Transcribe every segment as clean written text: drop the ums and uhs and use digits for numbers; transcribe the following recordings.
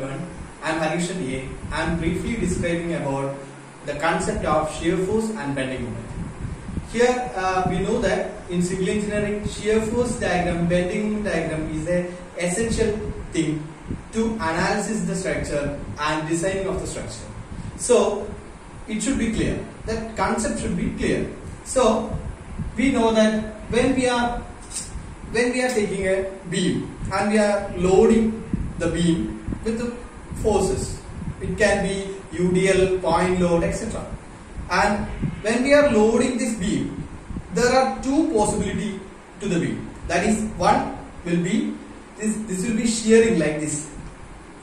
everyone. I am Harishan A. I am briefly describing about the concept of shear force and bending moment. Here we know that in civil engineering, shear force diagram, bending moment diagram is an essential thing to analysis the structure and designing of the structure. So it should be clear. That concept should be clear. So we know that when we are taking a beam and we are loading the beam with the forces, it can be UDL, point load, etc. And when we are loading this beam, there are two possibilities to the beam. That is, one will be this will be shearing like this.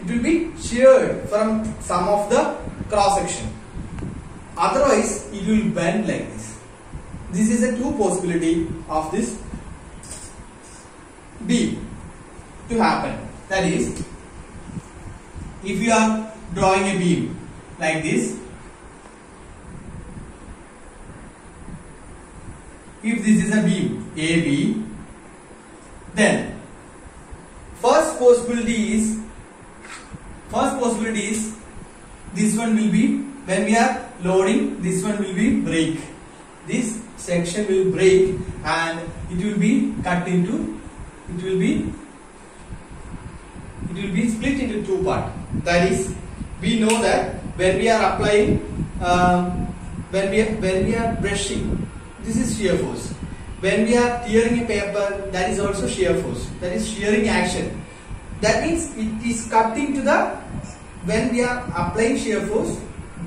It will be sheared from some of the cross section. Otherwise, it will bend like this. This is a two possibility of this beam to happen. That is, if you are drawing a beam like this, if this is a beam AB, then first possibility is this one will be, when we are loading, this one will be break. This section will break and it will be cut into, it will be split into two parts. That is, we know that when we are applying, when we are brushing, this is shear force. When we are tearing a paper, that is also shear force. That is shearing action. That means it is cutting to the, when we are applying shear force,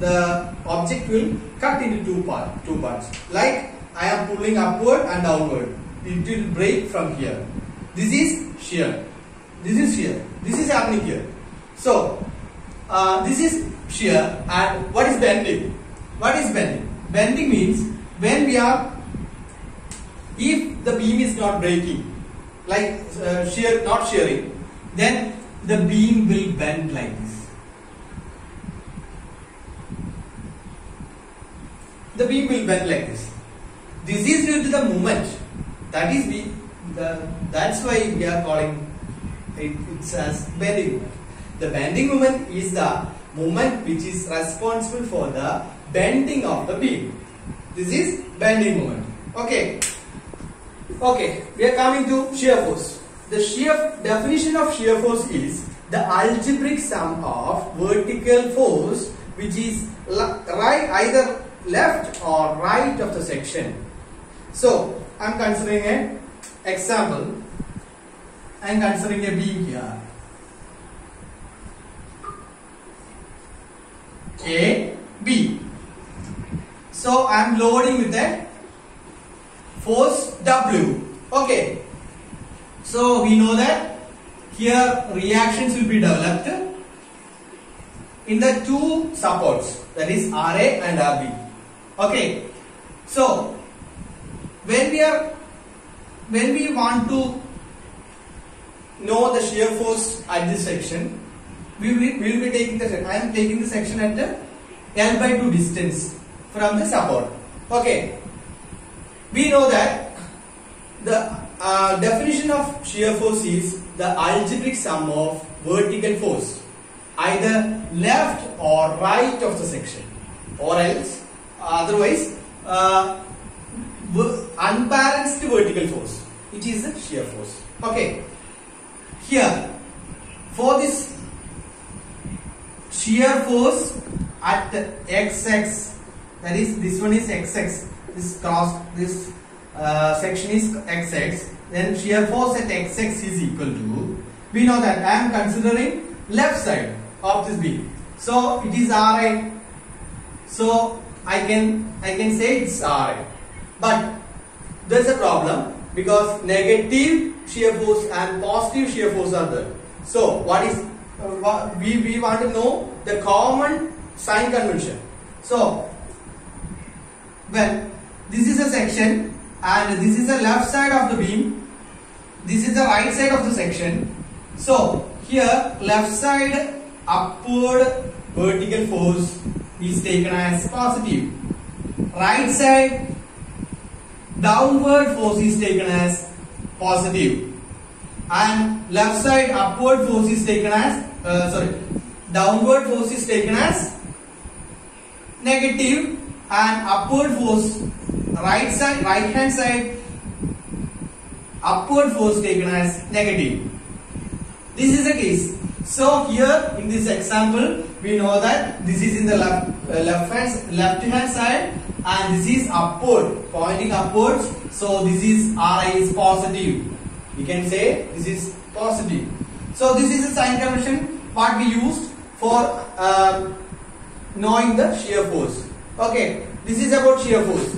the object will cut into two parts. Like I am pulling upward and downward. It will break from here. This is shear. This is shear. This is happening here. So this is shear. And what is bending? What is bending? Bending means when we are, if the beam is not breaking, like shear, not shearing, then the beam will bend like this. The beam will bend like this. This is due to the moment. That is that's why we are calling it as bending moment. The bending moment is the moment which is responsible for the bending of the beam. This is bending moment. Okay. Okay. We are coming to shear force. The definition of shear force is the algebraic sum of vertical force which is either left or right of the section. So I am considering an example. I am considering a beam here. A, B. So I am loading with a force W. Okay. So we know that here reactions will be developed in the two supports, that is RA and RB. Okay. So when we want to know the shear force at this section, we will be taking the section. I am taking the section at the L/2 distance from the support. Okay. We know that the definition of shear force is the algebraic sum of vertical force, either left or right of the section, or else otherwise unbalanced vertical force. It is the shear force. Okay. Here, for this shear force at XX, that is, this one is XX, this section is XX, then shear force at XX is equal to, we know that I am considering left side of this beam. So it is RI. So I can say it's RI. But there is a problem because negative shear force and positive shear force are there. So what is we want to know the common sign convention. So when this is a section and this is the left side of the beam, this is the right side of the section. So here left side upward vertical force is taken as positive. Right side downward force is taken as positive. And left side upward force is taken as downward force is taken as negative and upward force, right hand side upward force taken as negative. This is the case. So here in this example we know that this is in the left hand side and this is upward, pointing upwards. So this is Ri is positive. We can say this is positive. So this is a sign convention what we used for knowing the shear force. Okay, this is about shear force.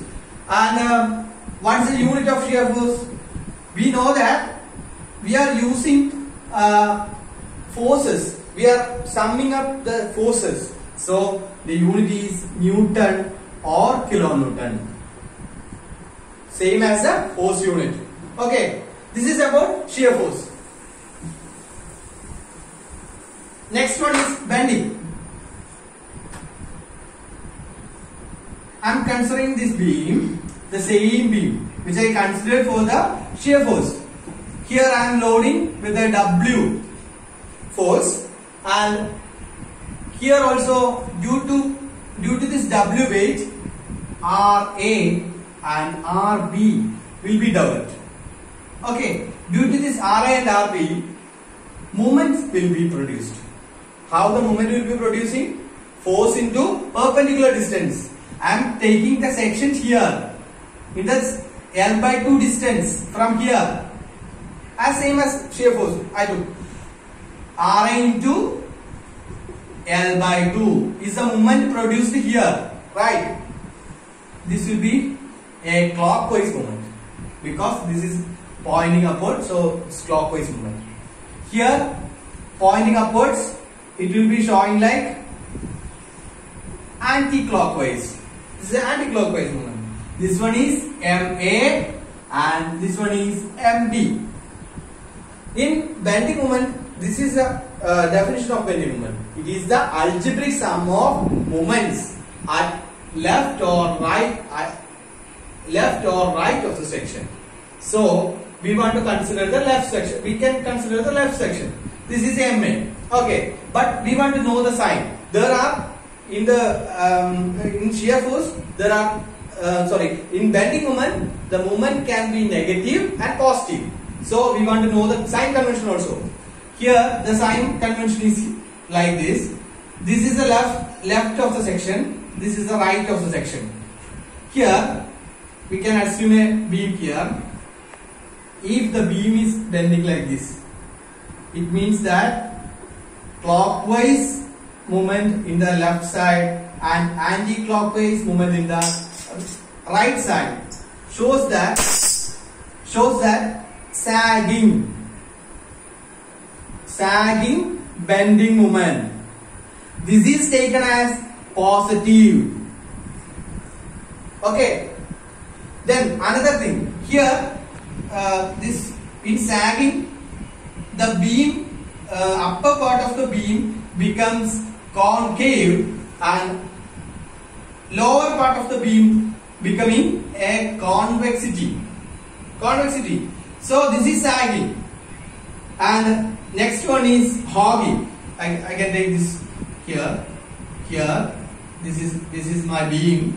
And what's the unit of shear force? We know that we are using forces. We are summing up the forces. So the unit is Newton or kilonewton. Same as the force unit. Okay, this is about shear force. Next one is bending. I am considering this beam, the same beam which I considered for the shear force. Here I am loading with a W force, and here also due to this W weight, RA and RB will be developed. Okay, due to this RA and RB, moments will be produced. How the moment will be producing? Force into perpendicular distance. I am taking the section here in the L/2 distance from here, as same as shear force. I took RA into L/2 is the moment produced here, right? This will be a clockwise moment because this is pointing upward, so it's clockwise moment. Here pointing upwards, it will be showing like anti-clockwise. This is an anti-clockwise moment. This one is MA and this one is MB. In bending moment, this is a definition of bending moment. It is the algebraic sum of moments at left or right of the section. So we want to consider the left section. We can consider the left section. This is MA. Okay, but we want to know the sign. There are in shear force there are in bending moment the moment can be negative and positive. So we want to know the sign convention also. Here the sign convention is like this. This is the left of the section. This is the right of the section. Here we can assume a beam here. If the beam is bending like this, it means that clockwise movement in the left side and anti-clockwise movement in the right side shows that sagging bending moment. This is taken as positive. Okay, then another thing here, this in sagging the beam, upper part of the beam becomes concave and lower part of the beam becoming a convexity. So this is sagging. And next one is hogging. I can take this here. This is my beam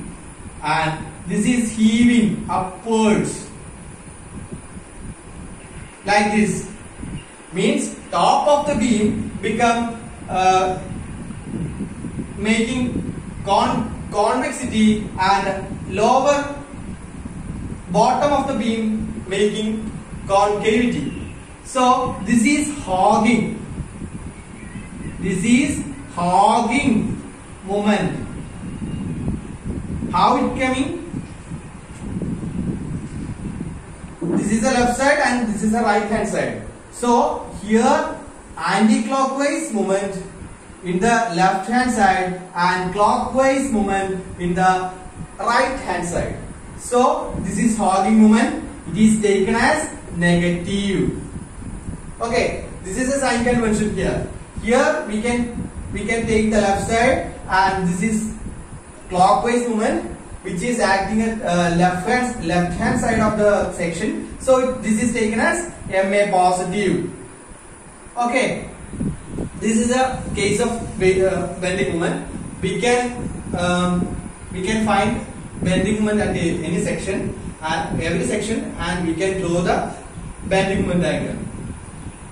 and this is heaving upwards like this. Means top of the beam become making convexity and lower bottom of the beam making concavity. So this is hogging. This is hogging moment. How it coming? This is the left side and this is the right hand side. So here anti-clockwise movement in the left hand side and clockwise movement in the right hand side. So this is hogging moment. It is taken as negative. Okay, this is a sign convention here. Here we can take the left side and this is clockwise movement which is acting at left hand side of the section. So this is taken as MA positive. Okay. this is a case of bending moment. We can find bending moment at any section and every section, and we can draw the bending moment diagram.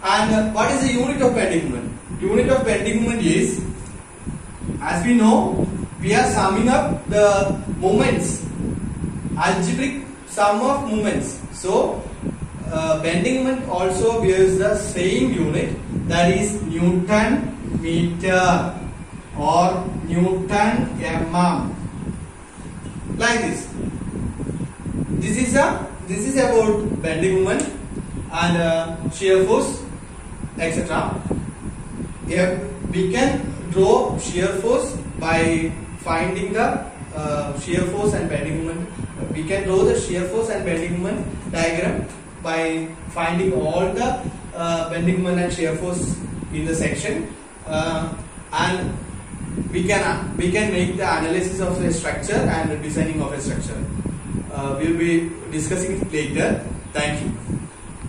And what is the unit of bending moment? Unit of bending moment is, as we know, we are summing up the moments, algebraic sum of moments. So bending moment also bears the same unit, that is Newton meter or Newton mm, like this. This is about bending moment and shear force, etc. We can draw shear force by finding the shear force and bending moment. We can draw the shear force and bending moment diagram by finding all the bending moment and shear force in the section, and we can make the analysis of a structure and the designing of a structure. We will be discussing it later. Thank you.